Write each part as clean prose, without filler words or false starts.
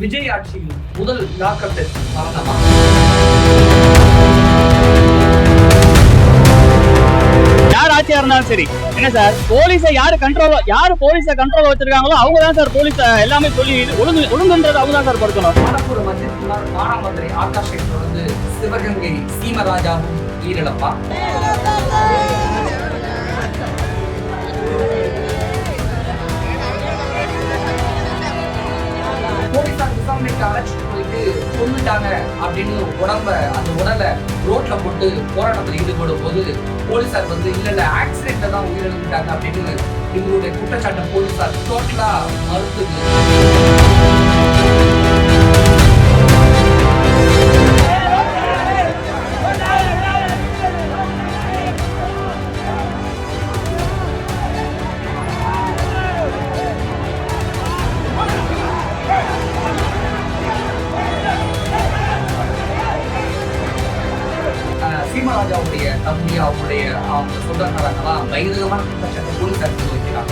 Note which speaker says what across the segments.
Speaker 1: விஜய் ஆட்சியில் முதல் lockup test மரணமா?
Speaker 2: யார் ஆட்சியா இருந்தாலும் சரி என்ன சார், போலீஸை யாரு போலீஸை கண்ட்ரோல் வச்சிருக்காங்களோ அவங்க தான் சார் போலீஸ் எல்லாமே சொல்லி ஒழுங்குன்றது அவங்க தான் சார் கொடுக்கணும்.
Speaker 1: மாடப்புற மத்திய மானாமதுரை ஆகாஷை தொடர்ந்து சிவகங்கை சீமராஜாவும் உயிரிழப்பா? போலீசார் விசாரணைக்கு அழைச்சிட்டு போயிட்டு கொண்டுட்டாங்க அப்படின்னு அந்த உடலை ரோட்ல போட்டு போராட்டத்தில் ஈடுபடும் போது போலீசார் இல்ல ஆக்சிடென்ட்ல தான் உயிரிழந்துட்டாங்க அப்படின்னு இவங்களுடைய குற்றச்சாட்டை போலீசார் டோட்டலா மறுத்துது. சீமராஜாவுடைய தம்பி அவங்க சொந்தக்காரங்கெல்லாம் பகிரங்கமான குற்றச்சாட்டை போலீசார் வைக்கிறாங்க.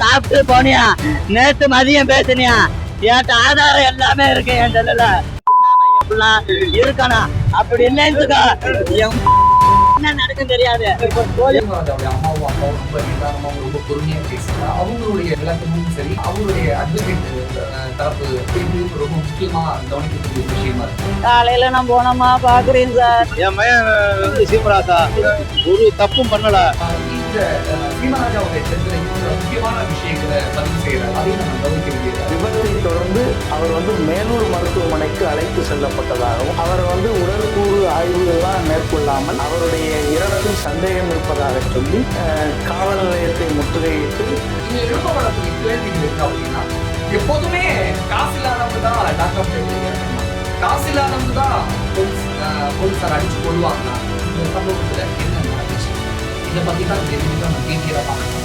Speaker 2: சாப்பிட்டு போனியா? நேத்து மதியம் பேசுனியா? என்கிட்ட ஆதாரம் எல்லாமே இருக்கு. என் செல்லுல இருக்கணும். அப்படி இல்லைன்னு என்ன நடக்கும் தெரியாது.
Speaker 1: அம்மாவும் அப்பாவும் ரொம்ப நிதானமாவும் ரொம்ப பொறுமையா பேசுறாங்க. அவங்களுடைய விளக்கமும் சரி, அவங்களுடைய அட்வொகேட் தரப்பு ரொம்ப முக்கியமா கவனிக்கக்கூடிய விஷயமா இருக்கு.
Speaker 2: காலையில நான் போனோமா பாக்குறேன் சார். என் மகன் சீமராஜா ஒரு தப்பும் பண்ணல.
Speaker 1: இந்த சீமராஜாவுடைய முக்கியமான விஷயங்களை பதிவு செய்யறாரு. அதையும் நம்ம கவனிக்க வேண்டியது.
Speaker 3: விபத்தை தொடர்ந்து அவர் மேலூர் மருத்துவமனைக்கு அழைத்து செல்லப்பட்டதாகவும் அவர் உடல் கூறு ஆய்வுகள்லாம் மேற்கொள்ளாமல் அவருடைய இறப்பில் சந்தேகம் இருப்பதாக சொல்லி காவல் நிலையத்தை முற்றுகையிட்டு
Speaker 1: எழுப்பப்படக்கூடிய கேள்விகள் இருக்கு. அப்படின்னா எப்போதுமே காசு இல்லாதவங்க தான் டாக்டர் காசு இல்லாதவங்க தான் போலீசார் அடிச்சு கொள்வாங்களா? இந்த சம்பவத்துல என்ன நடந்துச்சு? இதை பத்தி தான் நம்ம டீட்டெயிலா பார்க்கணும்.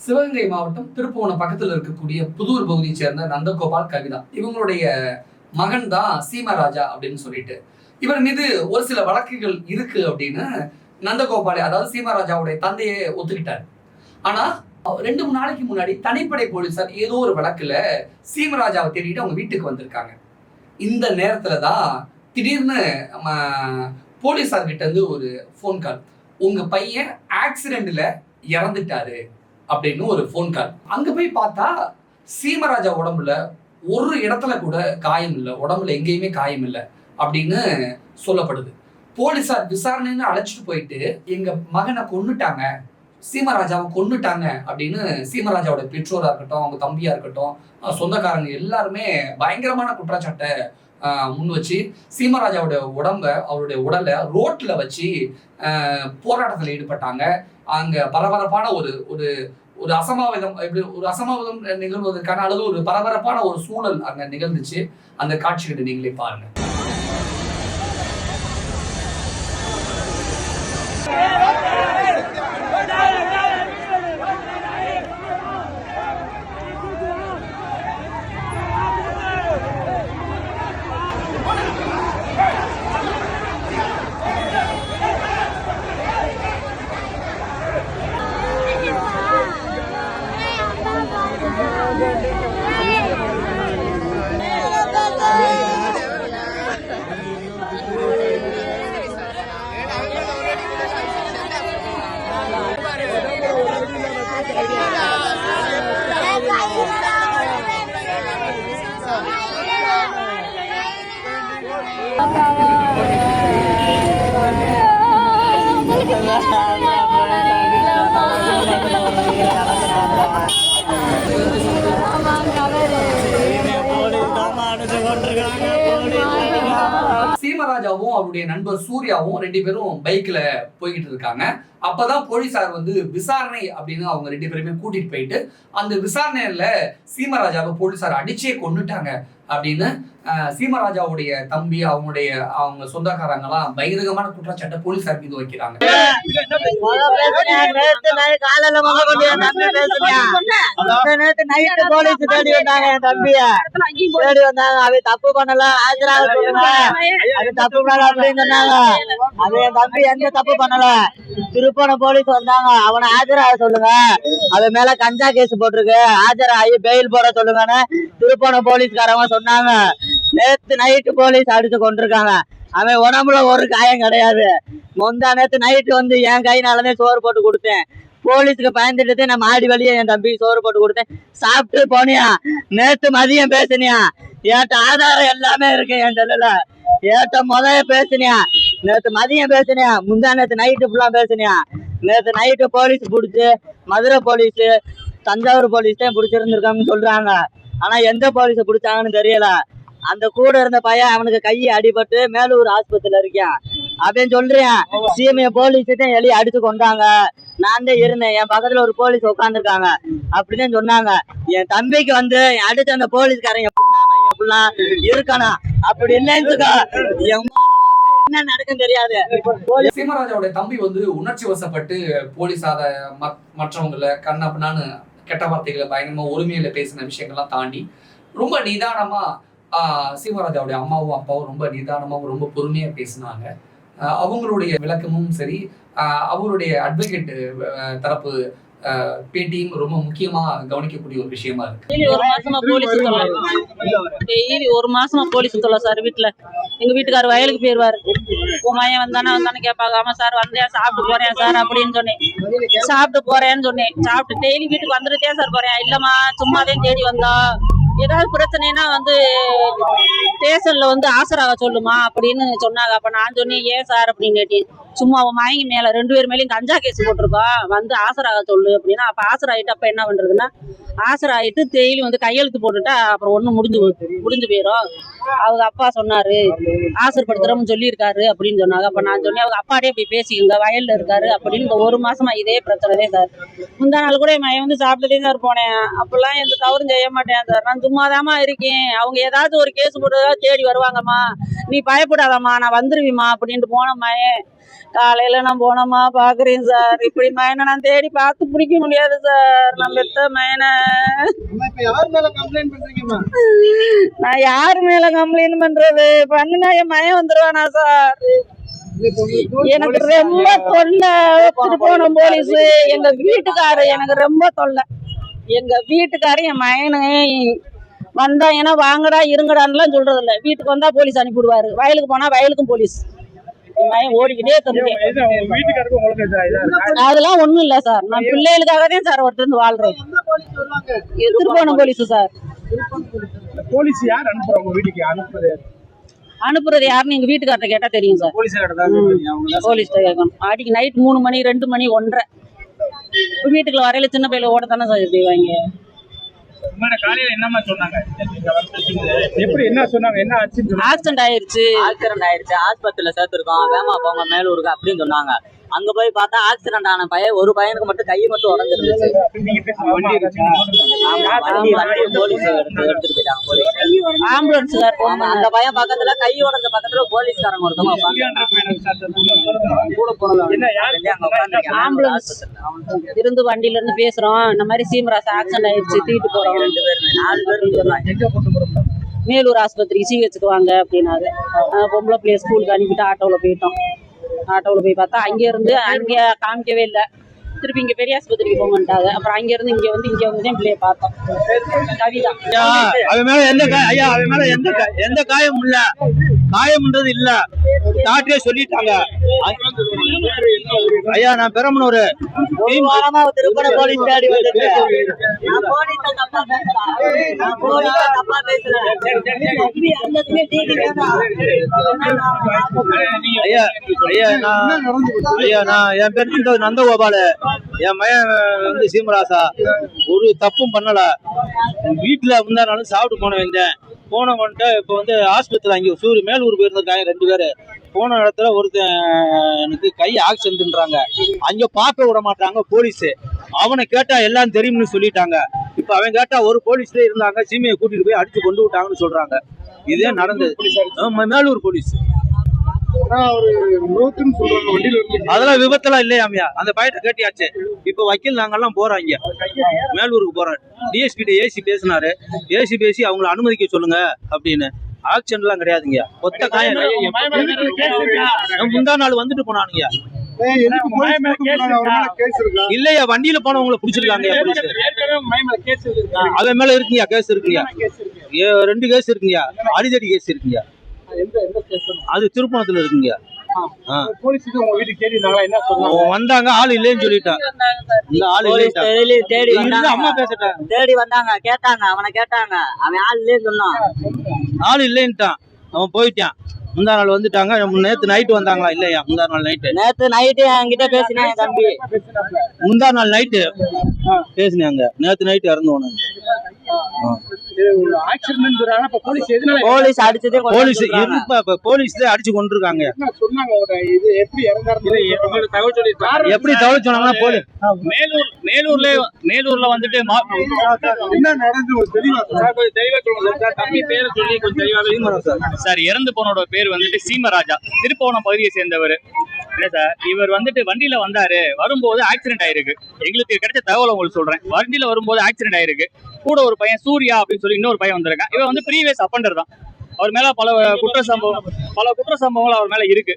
Speaker 1: சிவகங்கை மாவட்டம் திருப்புவனம் பக்கத்தில் இருக்கக்கூடிய புதூர் பகுதியை சேர்ந்த நந்தகோபால் கவிதா, இவங்களுடைய மகன் தான் சீமராஜா அப்படின்னு சொல்லிட்டு இவர் மீது ஒரு சில வழக்குகள் இருக்கு அப்படின்னு நந்தகோபாலை, அதாவது சீமராஜாவுடைய தந்தையை ஒத்துக்கிட்டாரு. ஆனா 2-3 நாளைக்கு முன்னாடி தனிப்படை போலீசார் ஏதோ ஒரு வழக்குல சீமராஜாவை தேடிட்டு அவங்க வீட்டுக்கு வந்திருக்காங்க. இந்த நேரத்துலதான் திடீர்னு போலீசார் கிட்ட இருந்து ஒரு போன் கால், உங்க பையன் ஆக்சிடென்ட்ல இறந்துட்டாரு அப்படின்னு ஒரு போன் கால். அங்க போய் பார்த்தா சீமராஜா உடம்புல ஒரு இடத்துல கூட காயம் இல்லை, உடம்புல எங்கேயுமே காயம் இல்லை அப்படின்னு சொல்லப்படுது. போலீசார் விசாரணைன்னு அழைச்சிட்டு போயிட்டு எங்க மகனை கொன்னுட்டாங்க, சீமராஜாவை கொன்னுட்டாங்க அப்படின்னு சீமராஜாவோட பெற்றோரா இருக்கட்டும், அவங்க தம்பியா இருக்கட்டும், சொந்தக்காரங்க எல்லாருமே பயங்கரமான குற்றச்சாட்டை முன் வச்சு சீமராஜாவோட அவருடைய உடலை ரோட்ல வச்சு போராட்டத்தில் ஈடுபட்டாங்க. அங்க பரபரப்பான ஒரு அசம்பாவிதம் நிகழ்வதற்கான அல்லது ஒரு பரபரப்பான ஒரு சூழல் அங்க நிகழ்ந்துச்சு. அந்த காட்சிகளை நீங்களே பாருங்க. சீமராஜாவும் அவருடைய நண்பர் சூர்யாவும் 2 பேரும் பைக்ல போய்கிட்டு இருக்காங்க. அப்பதான் போலீசார் விசாரணை அப்படின்னு அவங்க 2 பேருமே கூட்டிட்டு போயிட்டு அந்த விசாரணையில சீமராஜாவை போலீசார் அடிச்சே கொன்னுட்டாங்க அப்படின்னு சீமராஜாவுடைய தம்பி அவங்க சொந்தக்காரங்க எல்லாம் பகிரங்கமான குற்றச்சாட்டை போலீசார் மீது வைக்கிறாங்க.
Speaker 2: தப்பு பண்ணல, தப்பு பண்ணல அப்படின்னு சொன்னாங்க.
Speaker 4: அது என் தம்பி எந்த தப்பு பண்ணல. திருப்பணம் போலீஸ் வந்தாங்க, அவனை ஆஜராக சொல்லுங்க, அவன் மேல கஞ்சா கேஸ் போட்டிருக்கு, ஆஜராகி பெயில் போட சொல்லுங்கன்னு திருப்பணம் போலீஸ்காரவங்க சொன்னாங்க. நேத்து நைட்டு போலீஸ் அடிச்சு கொண்டிருக்காங்க. அவன் உடம்புல ஒரு காயம் கிடையாது. முந்தா நேத்து நைட்டு வந்து என் கையினாலதே சோறு போட்டு கொடுத்தேன். போலீஸுக்கு பயந்துட்டு நான் மாடி வழியே என் தம்பிக்கு சோறு போட்டு கொடுத்தேன். சாப்பிட்டு போனியா? நேத்து மதியம் பேசுனியா? ஏட்ட ஆதாரம் எல்லாமே இருக்கு என் செல்லுல. ஏட்ட முதல்ல பேசுனியா? நேத்து மதியம் பேசுனியா? முந்தா நேத்து நைட்டு ஃபுல்லா பேசுனியா? நேத்து நைட்டு போலீஸ் பிடிச்சி மதுரை போலீஸ், தஞ்சாவூர் போலீஸ் தான் பிடிச்சிருந்துருக்காங்கன்னு சொல்றாங்க. ஆனா எந்த போலீஸ் பிடிச்சாங்கன்னு தெரியல. அந்த கூட இருந்த பையன் அவனுக்கு கையை அடிபட்டு மேலூர் ஆஸ்பத்திரியில இருக்கான் அப்படின்னு சொல்றேன். சிஎம்ஏ போலீஸ் தான் எலி அடிச்சு கொண்டாங்க. நான் தான் இருந்தேன், என் பக்கத்துல ஒரு போலீஸ் உட்காந்துருக்காங்க அப்படின்னு சொன்னாங்க. என் தம்பிக்கு வந்து அடிச்ச அந்த போலீஸ்காரங்க இருக்கணும். அப்படி இல்லைன்னு என்ன நடக்கும் தெரியாது.
Speaker 1: சீமராஜாவுடைய தம்பி வந்து உணர்ச்சி வசப்பட்டு போலீஸ் மற்றவங்களை கண்ணப்பனான்னு கெட்ட வார்த்தைகளை பயங்கரமா உரிமையில பேசின விஷயங்கள்லாம் தாண்டி ரொம்ப நிதானமா சீமராஜாவுடைய அம்மாவும் அப்பாவும் ரொம்ப நிதானமாவும் ரொம்ப பொறுமையா பேசினாங்க. அவங்களுடைய விளக்கமும் சரி, அவருடைய அட்வொகேட் தரப்பு பேட்டியும் ரொம்ப முக்கியமா கவனிக்கக்கூடிய ஒரு விஷயமா இருக்கு.
Speaker 5: ஒரு மாசமா போலீஸ் தொல்லை சார். வீட்டுல எங்க வீட்டுக்காரர் வயலுக்கு போயிருவாரு. உன் மையன் வந்தானே கேட்பாங்க. ஆமா சார் வந்தேன், சாப்பிட்டு போறேன் சார் அப்படின்னு சொன்னேன். சாப்பிட்டு போறேன்னு சொன்னேன். சாப்பிட்டு டெய்லி வீட்டுக்கு வந்துட்டே சார் போறேன். இல்லம்மா சும்மாவே தேடி வந்தா, ஏதாவது பிரச்சனைனா வந்து ஸ்டேஷன்ல வந்து ஆசராக சொல்லுமா அப்படின்னு சொன்னாங்க. அப்ப நான் சொன்னேன், ஏன் சார் அப்படின்னு கேட்டேன். சும்மா அவன் மயங்கி மேல 2 பேர் மேலேயும் கஞ்சா கேஸ் போட்டிருக்கோம், வந்து ஆசராக சொல்லு அப்படின்னா. அப்ப ஆசராயிட்டு அப்ப என்ன பண்றதுன்னா, ஆசராயிட்டு டெய்லி வந்து கையெழுத்து போட்டுட்டா அப்புறம் ஒன்றும் முடிஞ்சு போயிடும். அவங்க அப்பா சொன்னாரு, ஆசர்படுத்துறோம்னு சொல்லியிருக்காரு அப்படின்னு சொன்னாங்க. அப்ப நான் சொன்னேன், அவங்க அப்பாடே போய் பேசிக்கங்க, வயல்ல இருக்காரு அப்படின்னு. இந்த 1 மாசமா இதே பிரச்சனை சார். முந்தா நாள் கூட என் வந்து சாப்பிட்டுட்டே சார் போனேன். அப்பெல்லாம் எந்த தவறும் செய்ய மாட்டேன் சார். நான் சும்மாதாம்மா இருக்கேன். அவங்க ஏதாச்சும் ஒரு கேஸ் போட்டு தேடி வருவாங்கம்மா, நீ பயப்படாதம்மா, நான் வந்துருவிம்மா அப்படின்ட்டு போனம்மா. காலையில நான் போனோமா பாக்குறேன் சார். இப்படி மயனை நான் தேடி பார்த்து பிடிக்க முடியாது சார். நான் பெத்த மயனை நான் யாரு மேல கம்ப்ளைண்ட் பண்றது? பண்ணுனா என் மயன் வந்துருவானா சார்? எனக்கு ரொம்ப தொல்லை. திருப்போணம் போலீஸ் எங்க வீட்டுக்காரு எனக்கு ரொம்ப தொல்லை. எங்க வீட்டுக்காரு என் மயனு வந்தா ஏன்னா வாங்கடா இருங்கடான்னுலாம் சொல்றது இல்லை. வீட்டுக்கு வந்தா போலீஸ் அனுப்பிவிடுவாரு, வயலுக்கு போனா வயலுக்கும் போலீஸ். ஓடிக்கிட்டே அதெல்லாம் ஒண்ணும் இல்ல சார். நான் பிள்ளைகளுக்காக தான் சார் ஒருத்தர் வாழ்றேன். திருப்போணம் போலீஸ் சார்.
Speaker 6: போலீஸ் யார் அனுப்புறாங்க வீட்டுக்கு?
Speaker 5: அனுப்புறது யாருன்னு எங்க வீட்டுக்காரர்ட்ட கேட்டா தெரியும் சார். போலீஸ் கேட்கணும். அடிக்கு நைட் 3 மணி 2 மணி 1:30 வீட்டுக்குள்ள வரையில சின்ன பையில ஓடத்தானே சார் செய்வாங்க.
Speaker 6: காலையில என்னமா சொன்னாங்க? எப்படி என்ன சொன்னாங்க? என்ன
Speaker 5: ஆக்சிடென்ட் ஆயிருச்சு
Speaker 4: ஆஸ்பத்திரியில சேர்த்துருக்கோம், வேமா போங்க மேலூருக்கு அப்படின்னு சொன்னாங்க. அங்க போய் பார்த்தா ஆக்சிடென்ட் ஆன பையன் ஒரு பையனுக்கு மட்டும் கை மட்டும் உடஞ்சிருந்துச்சு.
Speaker 5: ஆம்புலன்ஸ்
Speaker 4: அந்த பையன் பக்கத்துல கை உடஞ்ச பக்கத்துல போலீஸ்காரங்க ஒருத்தவங்க
Speaker 5: ஆம்புலன்ஸ் இருந்து வண்டியில இருந்து பேசுறோம். இந்த மாதிரி சீமராசா ஆக்சிடென்ட் ஆயிடுச்சு, தூக்கிட்டு போறோம்.
Speaker 4: 4 பேர் சொன்னாங்க.
Speaker 5: மேலூர் ஆஸ்பத்திரிக்கு சிஹெச்சுக்கு வாங்க அப்படின்னாரு. பொம்பளை பிள்ளைய ஸ்கூலுக்கு அனுப்பிட்டு ஆட்டோவில் போயிட்டோம். ஆட்டோவில் போய் பார்த்தா அங்கே காமிக்கவே இல்லை. திருப்பி இங்கே பெரிய ஆஸ்பத்திரிக்கு போங்கன்ட்டாங்க. அப்புறம் அங்கேருந்து இங்கே வந்து பிள்ளைய பார்த்தோம். கவிதா
Speaker 2: அவன் மேல எந்த காயம் இல்ல, காயம்ன்றது இல்ல, டாக்டரே சொல்லிட்டாங்க. ஐயா நான் பெரம்பலூர்
Speaker 4: திருப்பண போலீஸ் தேடி வந்துட்டு
Speaker 2: நான் என் பேர் நந்தகோபால். என் மகன் வந்து சீமராசா ஒரு தப்பும் பண்ணல. வீட்டுல முந்தானாலும் சாப்பிட்டு போன வந்தேன். போன வந்துட்டு இப்போ வந்து ஆஸ்பத்திரி அங்கே மேலூர் போயிருந்திருக்காங்க 2 பேர். போன இடத்துல எனக்கு கை ஆக்சிடென்ட்ன்றாங்க. அங்க பார்க்க விட மாட்டாங்க போலீஸ். அவனை கேட்டா எல்லாம் தெரியும்னு சொல்லிட்டாங்க. இப்ப அவன் கேட்டா ஒரு போலீஸ்ல இருந்தாங்க, சீமையை கூட்டிட்டு போய் அடிச்சு கொண்டு விட்டாங்கன்னு சொல்றாங்க. இதே நடந்தது. மேலூர் போலீஸ். அதெல்லாம் விபத்தெல்லாம் இல்லையாமியா, அந்த பையனை கேட்டியாச்சு. இப்ப வக்கீல் நாங்கெல்லாம் போறோம், இங்க மேலூருக்கு போறோம். டிஎஸ்பி ஏசி பேசினாரு. ஏசி பேசி அவங்களை அனுமதிக்க சொல்லுங்க அப்படின்னு. ஆக்சிடென்ட்லாம் கிடையாதுங்க. கொத்த காயம் முந்தா நாள் வந்துட்டு போனானுங்க. இல்லையா வண்டியில போனவங்களை பிடிச்சிருக்காங்க. அவன் மேல இருக்குங்க கேஸ் இருக்குங்க. 2 கேஸ் இருக்குங்க. அடிதடி கேஸ் இருக்குங்க. அது திருப்பணத்துல இருக்குங்க. வந்தாங்க ஆள் இல்லைன்னு சொல்லிட்டான். இந்த ஆள்
Speaker 4: தேடி
Speaker 2: அம்மா பேசிட்டாங்க.
Speaker 4: தேடி வந்தாங்க, கேட்டாங்க, அவனை கேட்டாங்க, அவன் ஆள் இல்லைன்னு சொன்னான்.
Speaker 2: ஆள் இல்லைன்ட்டான். அவன் போயிட்டான். முந்தா நாள் வந்துட்டாங்க. நேத்து நைட்டு வந்தாங்களா? இல்லையா முந்தா நாள் நைட்டு.
Speaker 4: நேத்து நைட்டு என்கிட்ட பேசினேன் என் தம்பி.
Speaker 2: முந்தா நாள் நைட்டு பேசினாங்க. நேத்து நைட்டு இறந்து
Speaker 4: போலீஸ் அடிச்சதே
Speaker 2: போலீஸ் அடிச்சு கொண்டிருக்காங்க. எப்படி தகவல் சொன்னாங்கன்னா
Speaker 7: மேலூர்ல வந்துட்டு சார் இறந்து போனோட பேர் வந்துட்டு சீமராஜா, திருப்போணம் பகுதியை சேர்ந்தவர். இல்ல சார், இவர் வந்துட்டு வண்டியில வந்தாரு, வரும்போது ஆக்சிடென்ட் ஆயிருக்கு. எங்களுக்கு கிடைச்ச தகவல் உங்களுக்கு சொல்றேன். வண்டியில வரும்போது ஆக்சிடென்ட் ஆயிருக்கு. கூட ஒரு பையன் சூர்யா அப்படின்னு சொல்லி இன்னொரு பையன் வந்திருக்கான். இவன் வந்து ப்ரீவியஸ் அப்பண்டர் தான். அவர் மேல பல குற்ற சம்பவங்கள் அவர் மேல இருக்கு.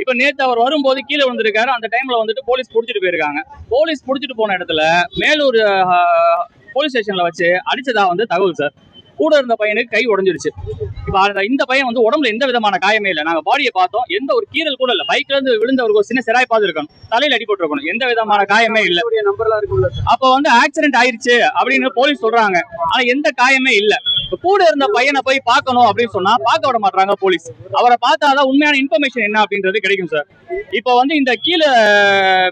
Speaker 7: இப்ப நேத்து அவர் வரும்போது கீழே வந்திருக்காரு. அந்த டைம்ல வந்துட்டு போலீஸ் புடிச்சிட்டு போயிருக்காங்க. போலீஸ் புடிச்சிட்டு போன இடத்துல மேலூர் போலீஸ் ஸ்டேஷன்ல வச்சு அடிச்சதா வந்து தகவல் சார். கூட இருந்த பையனுக்கு கை உடைஞ்சிருச்சு. இப்ப இந்த பையன் வந்து உடம்புல எந்த விதமான காயமே இல்லை. நாங்க பாடியை பார்த்தோம், எந்த ஒரு கீரல் கூட இல்லை. பைக்ல இருந்து விழுந்தவருக்கு ஒரு சின்ன சிராய்ப்பாது இருக்கணும், தலையில அடிபட்டு இருக்கணும், எந்த விதமான காயமே இல்லை. அப்ப வந்து ஆக்சிடென்ட் ஆயிருச்சு அப்படின்னு போலீஸ் சொல்றாங்க. ஆனா எந்த காயமே இல்லை. கூட இருந்த பையனை போய் பார்க்கணும் அப்படின்னு சொன்னா பார்க்க விட மாட்டாங்க போலீஸ். அவரை பார்த்தாதான் உண்மையான இன்ஃபர்மேஷன் என்ன அப்படின்றது கிடைக்கும் சார். இப்ப வந்து இந்த கீழே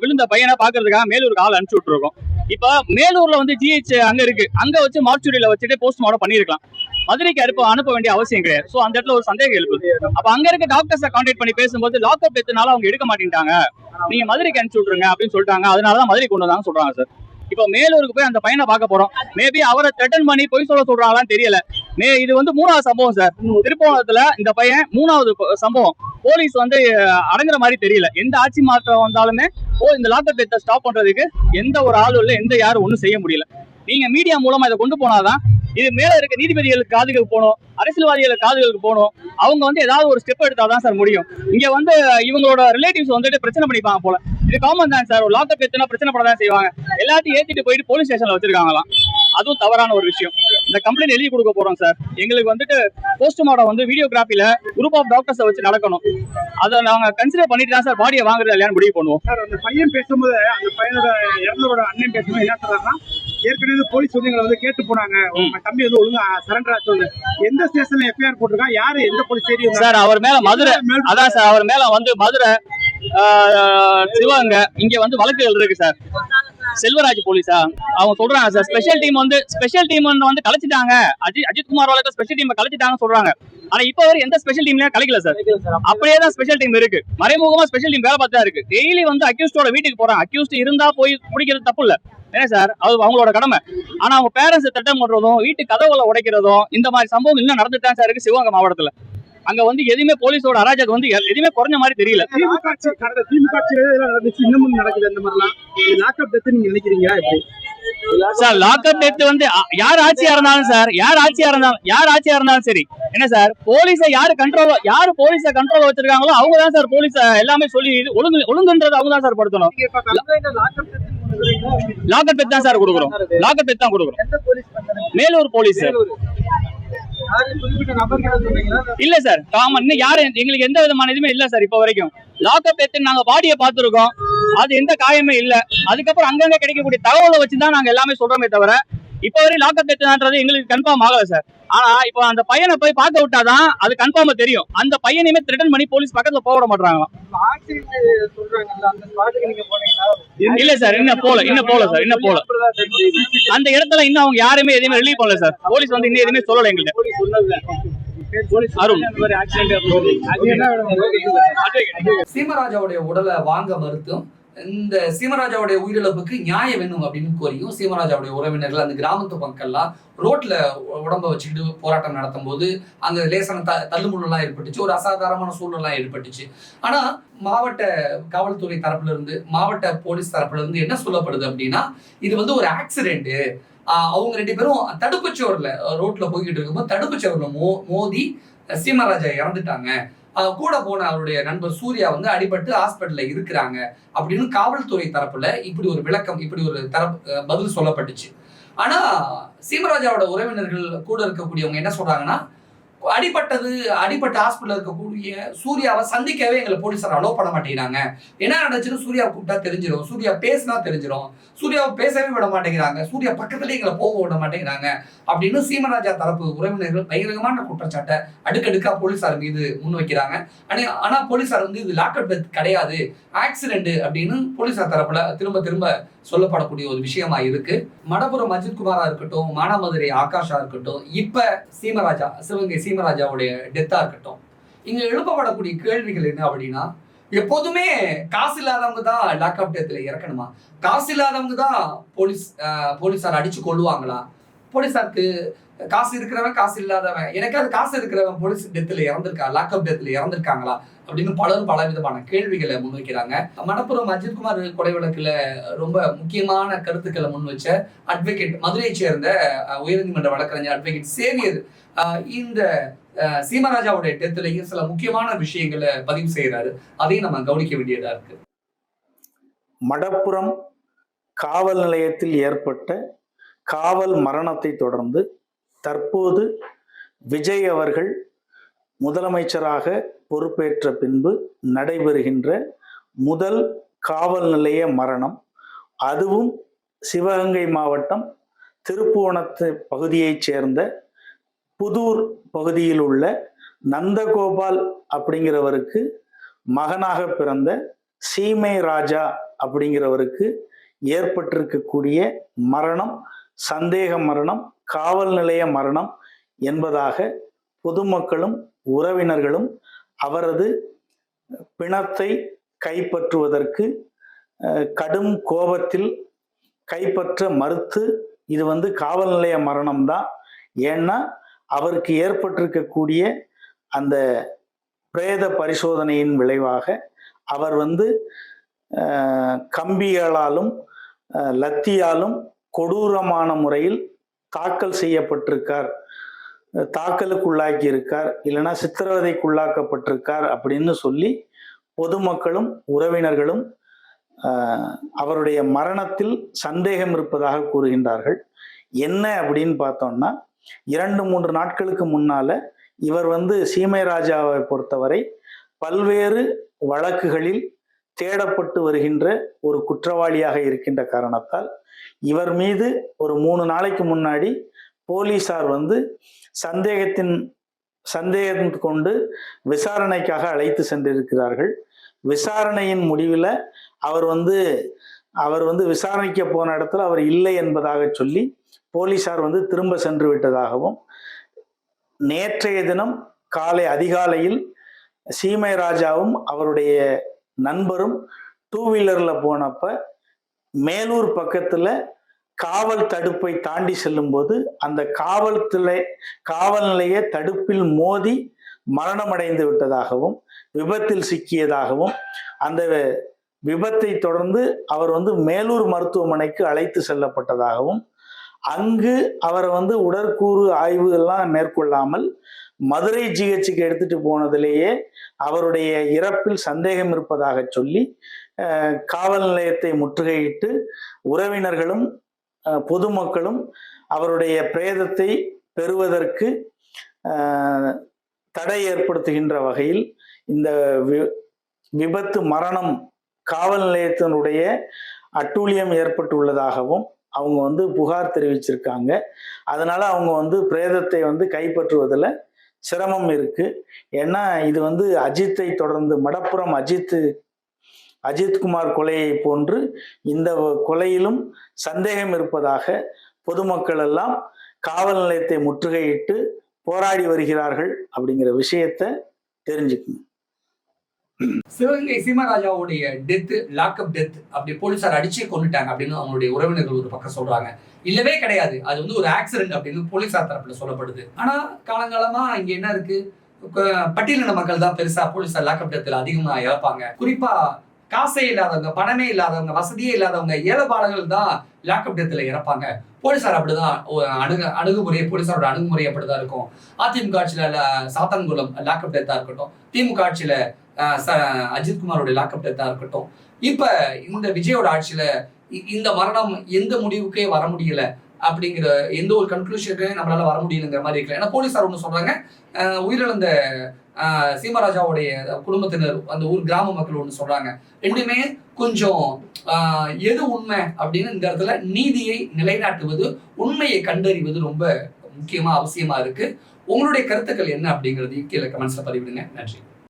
Speaker 7: விழுந்த பையனை பாக்குறதுக்காக மேலூருக்கு ஆள் அனுப்பிச்சு விட்டுருக்கோம். இப்ப மேலூர்ல வந்து ஜிஹெச் அங்க இருக்கு, அங்க வச்சு மார்ச்சுரியில வச்சுட்டு போஸ்ட்மார்ட்டம் பண்ணிருக்கலாம். மதுரைக்கு அனுப்ப வேண்டிய அவசியம் கிடையாது. சோ அந்த இடத்துல ஒரு சந்தேகம் எழுப்புது. அப்ப அங்க இருக்க டாக்டர்ஸை கான்டாக்ட் பண்ணி பேசும்போது லாக்அப் எடுத்தனால அவங்க எடுக்க மாட்டேங்கிறாங்க, நீங்க மதுரைக்கு அனுப்பிச்சு விட்டுருங்க அப்படின்னு சொல்லிட்டாங்க. அதனாலதான் மதுரை கொண்டு வந்தாங்க சொல்றாங்க சார். இப்ப மேலூருக்கு போய் அந்த பையனை பார்க்க போறோம். மேபி அவரை த்ரெட்டன் பண்ணி பொய் சொல்ல சொல்றாங்களான்னு தெரியல. இது வந்து 3வது சம்பவம் சார். திருப்போணத்துல இந்த பையன் 3வது சம்பவம். போலீஸ் வந்து அடங்குற மாதிரி தெரியல. எந்த ஆட்சி மாற்றம் வந்தாலுமே இந்த லாக்அப் டெத்தை ஸ்டாப் பண்றதுக்கு எந்த ஒரு ஆளும் இல்லை, எந்த யாரும் ஒன்றும் செய்ய முடியல. நீங்க மீடியா மூலமா இதை கொண்டு போனாதான் இது மேல இருக்க நீதிபதிகளுக்கு காதுகளுக்கு போகணும், அரசியல்வாதிகளுக்கு காதுகளுக்கு போகணும். அவங்க வந்து ஏதாவது ஒரு ஸ்டெப் எடுத்தாதான் சார் முடியும். இங்க வந்து இவங்களோட ரிலேட்டிவ்ஸ் வந்துட்டு பிரச்சனை பண்ணிப்பாங்க போல. இது காமன் தான் சார். ஒரு லாக்அப் எடுத்துனா பிரச்சனை பண்ணதான் செய்வாங்க. எல்லாத்தையும் ஏத்திட்டு போயிட்டு போலீஸ் ஸ்டேஷன்ல வச்சிருக்காங்களாம். அதுவும் தவறான ஒரு விஷயம். இந்த கம்ப்ளைண்ட் எழுதி கொடுக்க போறோம் சார். எங்களுக்கு வந்துட்டு போஸ்ட்மார்ட்டம் வந்து வீடியோகிராஃபில குரூப் ஆஃப் டாக்டர்ஸை வச்சு நடக்கணும். அதை நாங்க கன்சிடர் பண்ணிட்டு தான் சார் பாடியை வாங்குறது இல்லையான்னு முடிவு பண்ணுவோம்
Speaker 6: சார். அந்த பையன் பேசும்போது, அந்த பையனோட இறந்தவரோட அண்ணன் பேசும்போது என்ன சொல்றாங்கன்னா, ஏற்கனவே போலீஸ் வந்து எங்களை வந்து கேட்டு போனாங்க, உங்க தம்பி வந்து ஒழுங்கா சரண்டரா சொல்லு. எந்த ஸ்டேஷன்ல எஃப்ஐஆர் போட்டிருக்கான், யாரு எந்த போலீஸ் ஏரியா
Speaker 7: சார்? அவர் மேல மதுரை, அதான் சார், அவர் மேல வந்து மதுரை, சிவகங்கை இங்க வந்து வழக்குகள் இருக்கு சார். செல்வராஜ் போலீஸா அவங்க சொல்றாங்க சார். ஸ்பெஷல் டீம் வந்து கலைச்சிட்டாங்க. அஜித்குமார் வழக்கு ஸ்பெஷல் டீம் கலைச்சிட்டாங்க சொல்றாங்க. ஆனா இப்ப வரை எந்த ஸ்பெஷல் டீம்லயும் கலைக்கல சார். அப்படியே தான் ஸ்பெஷல் டீம் இருக்கு. மறைமுகமா ஸ்பெஷல் டீம் வேலை பார்த்தா இருக்கு. டெய்லி வந்து அக்யூஸ்டோட வீட்டுக்கு போறாங்க. அக்யூஸ்ட் இருந்தா போய் பிடிக்கிறது தப்பு இல்ல, ஏன்னா சார் அது அவங்களோட கடமை. ஆனா அவங்க பேரண்ட்ஸ் திட்டம் பண்றதும் வீட்டு கதவுகளை உடைக்கிறதும் இந்த மாதிரி சம்பவம் இன்னும் நடந்துட்டு தான் சார் இருக்கு சிவகங்கை மாவட்டத்துல. அங்க வந்து எதுவுமே போலீஸோட அராஜகம் வந்து எதுவுமே குறைஞ்ச மாதிரி தெரியல.
Speaker 6: திமுக இன்னமும் நடக்குது அந்த மாதிரிலாம். லாக்அப் டெத் நீங்க நினைக்கிறீங்களா எப்படி
Speaker 7: சார்? லாக்அப் டெத் வந்து யார் ஆட்சியா இருந்தாலும் சரி என்ன சார், போலீஸை யாரு போலீஸை கண்ட்ரோல் வச்சிருக்காங்களோ அவங்க தான் சார் போலீஸ் எல்லாமே சொல்லி ஒழுங்குன்றது அவங்க தான் சார் படுத்தணும். லாக்அப் டெத் தான் சார் கொடுக்குறோம். Melur police sir. இல்ல சார், காமன் யாரு எங்களுக்கு எந்த விதமான இதுமே இல்ல சார். இப்ப வரைக்கும் லாக்அப் எடுத்து நாங்க பாடியை பார்த்திருக்கோம், அது எந்த காயமே இல்ல. அதுக்கப்புறம் அங்கங்க கிடைக்கக்கூடிய தகவலை வச்சுதான் நாங்க எல்லாமே சொல்றோமே தவிர இப்ப வரை லாக்அப் எடுத்துன்றது எங்களுக்கு கன்ஃபார்ம் ஆகல சார். ஆனா இப்ப அந்த பையனை போய் பார்க்க விட்டாதான் அது கன்ஃபார்மா தெரியும். அந்த பையனையுமே த்ரெட்டன் பண்ணி போலீஸ் பக்கத்துல போக விட மாட்டாங்க. இல்ல சார், இன்னும் போல சார். அந்த இடத்துல இன்னும் அவங்க யாருமே எதுவுமே ரிலீவ் பண்ணல சார். போலீஸ் வந்து இன்னும் எதுவுமே சொல்லல எங்களுக்கு.
Speaker 1: சீமராஜாவுடைய உடலை வாங்க மறுத்தும் இந்த சீமராஜாவுடைய உயிரிழப்புக்கு நியாயம் வேணும் அப்படின்னு கோரியும் சீமராஜாவுடைய உறவினர்கள் அந்த கிராமத்து மக்கள்லாம் ரோட்ல உடம்ப வச்சுக்கிட்டு போராட்டம் நடத்தும் போது அங்க லேசான தள்ளுமுள்ளெல்லாம் ஏற்பட்டுச்சு, ஒரு அசாதாரணமான சூழ்நிலாம் ஏற்பட்டுச்சு. ஆனா மாவட்ட காவல்துறை தரப்புல இருந்து, மாவட்ட போலீஸ் தரப்புல இருந்து என்ன சொல்லப்படுது அப்படின்னா, இது வந்து ஒரு ஆக்சிடென்ட். அவங்க 2 பேரும் தடுப்புச்சுவரில் ரோட்ல போய்கிட்டு இருக்கும்போது தடுப்புச்சுவரில் மோதி சீமராஜா இறந்துட்டாங்க, கூட போன அவருடைய நண்பர் சூர்யா வந்து அடிபட்டு ஹாஸ்பிட்டல்ல இருக்கிறாங்க அப்படின்னு காவல்துறை தரப்புல இப்படி ஒரு விளக்கம், இப்படி ஒரு பதில் சொல்லப்பட்டுச்சு. ஆனா சீமராஜாவோட உறவினர்கள் கூட இருக்கக்கூடியவங்க என்ன சொல்றாங்கன்னா, அடிபட்ட ஹாஸ்பிட்டல் இருக்கக்கூடிய சூர்யாவை சந்திக்கவே எங்களை போலீஸார் அலோவ் பண்ண மாட்டேங்கிறாங்க. என்ன நடந்துச்சுன்னு சூர்யாவை கூப்பிட்டா தெரிஞ்சிடும், சூர்யா பேசினா தெரிஞ்சிடும், சூர்யாவை பேசவே விட மாட்டேங்கிறாங்க, சூர்யா பக்கத்துலேயே எங்களை போக விட மாட்டேங்கிறாங்க அப்படின்னு சீமராஜா தரப்பு உறவினர்கள் பகிரங்கமான குற்றச்சாட்டை அடுக்கடுக்கா போலீஸார் மீது முன்வைக்கிறாங்க. ஆனா போலீஸார் வந்து இது லாக்அப் டெத் கிடையாது, ஆக்சிடென்ட் அப்படின்னு போலீஸார் தரப்புல திரும்ப திரும்ப சொல்லப்படக்கூடிய ஒரு விஷயமா இருக்கு. மடப்புரம் அஜித் குமாரா இருக்கட்டும், மானாமதுரை ஆகாஷா இருக்கட்டும், இப்ப சீமராஜா, சிவகங்கை சீமராஜாவுடைய டெத்தா இருக்கட்டும், இங்க எழுப்பப்படக்கூடிய கேள்விகள் என்ன அப்படின்னா, எப்போதுமே காசு இல்லாதவங்க தான் லாக்அப் டெத்ல இறக்கணுமா? காசு இல்லாதவங்க தான் போலீஸார் அடிச்சு கொள்ளுவாங்களா? போலீஸாருக்கு காசு இருக்கிறவன் காசு இல்லாதவன், எனக்காவது காசு இருக்கிறவன் போலீஸ் டெத்ல இறந்திருக்கா, லாக்அப் டெத்ல இறந்திருக்காங்களா அப்படின்னு பலரும் பல விதமான கேள்விகளை முன்வைக்கிறாங்க. மணப்புரம் அஜித் குமார் கொலை வழக்குல ரொம்ப முக்கியமான கருத்துக்களை முன் வச்ச அட்வொகேட், மதுரையை சேர்ந்த உயர்நீதிமன்ற வழக்கறிஞர் அட்வொகேட் சேவியர் இந்த சீமராஜாவுடைய டெத்லையும் சில முக்கியமான விஷயங்களை பதிவு செய்யறாரு. அதையும் நம்ம கவனிக்க வேண்டியதா இருக்கு.
Speaker 3: மடப்புரம் காவல் நிலையத்தில் ஏற்பட்ட காவல் மரணத்தை தொடர்ந்து தற்போது விஜய் அவர்கள் முதலமைச்சராக பொறுப்பேற்ற பின்பு நடைபெறுகின்ற முதல் காவல் நிலைய மரணம், அதுவும் சிவகங்கை மாவட்டம் திருப்புவனத்து பகுதியைச் சேர்ந்த புதூர் பகுதியில் உள்ள நந்தகோபால் அப்படிங்கிறவருக்கு மகனாக பிறந்த சீமை ராஜா அப்படிங்கிறவருக்கு ஏற்பட்டிருக்கக்கூடிய மரணம் சந்தேக மரணம், காவல் நிலைய மரணம் என்பதாக பொதுமக்களும் உறவினர்களும் அவரது பிணத்தை கைப்பற்றுவதற்கு கடும் கோபத்தில் கைப்பற்ற மறுத்து, இது வந்து காவல் நிலைய மரணம் தான், ஏன்னா அவருக்கு ஏற்பட்டிருக்கக்கூடிய அந்த பிரேத பரிசோதனையின் விளைவாக அவர் வந்து கம்பிகளாலும் லத்தியாலும் கொடூரமான முறையில் தாக்கல் செய்யப்பட்டிருக்கார், தாக்கலுக்குள்ளாக்கி இருக்கார், இல்லைன்னா சித்திரவதைக்குள்ளாக்கப்பட்டிருக்கார் அப்படின்னு சொல்லி பொதுமக்களும் உறவினர்களும் அவருடைய மரணத்தில் சந்தேகம் இருப்பதாக கூறுகின்றார்கள். என்ன அப்படின்னு பார்த்தோம்னா, 2-3 நாட்களுக்கு முன்னால இவர் வந்து சீமை ராஜாவை பொறுத்தவரை பல்வேறு வழக்குகளில் தேடப்பட்டு வருகின்ற ஒரு குற்றவாளியாக இருக்கின்ற காரணத்தால் இவர் மீது ஒரு 3 நாளைக்கு முன்னாடி போலீசார் வந்து சந்தேகம் கொண்டு விசாரணைக்காக அழைத்து சென்றிருக்கிறார்கள். விசாரணையின் முடிவில் அவர் வந்து விசாரணைக்க போன இடத்துல அவர் இல்லை என்பதாக சொல்லி போலீசார் வந்து திரும்ப சென்று விட்டதாகவும், நேற்றைய தினம் அதிகாலையில் சீமை ராஜாவும் அவருடைய நண்பரும் 2-வீலர்ல போனப்ப மேலூர் பக்கத்துல காவல் தடுப்பை தாண்டி செல்லும் போது அந்த காவல் நிலைய தடுப்பில் மோதி மரணமடைந்து விட்டதாகவும், விபத்தில் சிக்கியதாகவும், அந்த விபத்தை தொடர்ந்து அவர் வந்து மேலூர் மருத்துவமனைக்கு அழைத்து செல்லப்பட்டதாகவும், அங்கு அவரை வந்து உடற்கூறு ஆய்வு எல்லாம் மேற்கொள்ளாமல் மதுரை ஜிஹெச்சுக்கு எடுத்துட்டு போனதிலேயே அவருடைய இறப்பில் சந்தேகம் இருப்பதாக சொல்லி காவல் நிலையத்தை முற்றுகையிட்டு உறவினர்களும் பொதுமக்களும் அவருடைய பிரேதத்தை பெறுவதற்கு தடை ஏற்படுத்துகின்ற வகையில் இந்த விபத்து மரணம் காவல் நிலையத்தினுடைய அட்டூழியம் ஏற்பட்டுள்ளதாகவும் அவங்க வந்து புகார் தெரிவிச்சிருக்காங்க. அதனால அவங்க வந்து பிரேதத்தை வந்து கைப்பற்றுவதில் சிரமம் இருக்கு. ஏன்னா இது வந்து அஜித்தை தொடர்ந்து மடப்புரம் அஜித்குமார் கொலையை போன்று இந்த கொலையிலும் சந்தேகம் இருப்பதாக பொதுமக்கள் எல்லாம் காவல் நிலையத்தை முற்றுகையிட்டு போராடி வருகிறார்கள் அப்படிங்கிற விஷயத்தை தெரிஞ்சுக்கணும்.
Speaker 1: சிவகங்கை சீமராஜாவுடைய டெத் லாக்அப் டெத் அப்படி போலீசார் அடிச்சே கொண்டுட்டாங்க அப்படின்னு அவங்களுடைய உறவினர்கள் ஒரு பக்கம் சொல்றாங்க. இல்லவே கிடையாது, அது வந்து ஒரு ஆக்சிடென்ட் அப்படின்னு போலீசார் தரப்புல சொல்லப்படுது. ஆனா காலங்காலமா இங்க என்ன இருக்கு, பட்டியலின மக்கள் தான் பெருசா போலீசார் லாக்அப் டெத்ல அதிகமா இழப்பாங்க. குறிப்பா காசே இல்லாதவங்க, பணமே இல்லாதவங்க, வசதியே இல்லாதவங்க, ஏழைபாலர்கள் தான் லாக்அப் டெத்ல இறப்பாங்க. போலீசார் அப்படிதான் அணுகுமுறை, போலீசாரோட அணுகுமுறை அப்படிதான் இருக்கும். அதிமுக ஆட்சியில சாத்தான்குளம் லாக்அப் டெத்தா இருக்கட்டும், திமுக ஆட்சியில அஜித்குமாரோட லாக்அப் டெத்தா இருக்கட்டும், இப்ப இந்த விஜயோட ஆட்சியில இந்த மரணம் எந்த முடிவுக்கே வர முடியல அப்படிங்கிற எந்த ஒரு கன்க்ளூஷனுக்கு நம்மளால வர முடியலங்கிற மாதிரி இருக்கல. ஏன்னா போலீசார் ஒண்ணு சொல்றாங்க, உயிரிழந்த சீமராஜாவுடைய குடும்பத்தினர், அந்த ஊர் கிராம மக்கள் ஒண்ணு சொல்றாங்க. ரெண்டுமே கொஞ்சம் எது உண்மை அப்படின்னு இந்த இடத்துல நீதியை நிலைநாட்டுவது, உண்மையை கண்டறிவது ரொம்ப முக்கியமா அவசியமா இருக்கு. உங்களுடைய கருத்துக்கள் என்ன அப்படிங்கிறது கீழே கமெண்ட்ஸ்ல பதிவிடுங்க. நன்றி.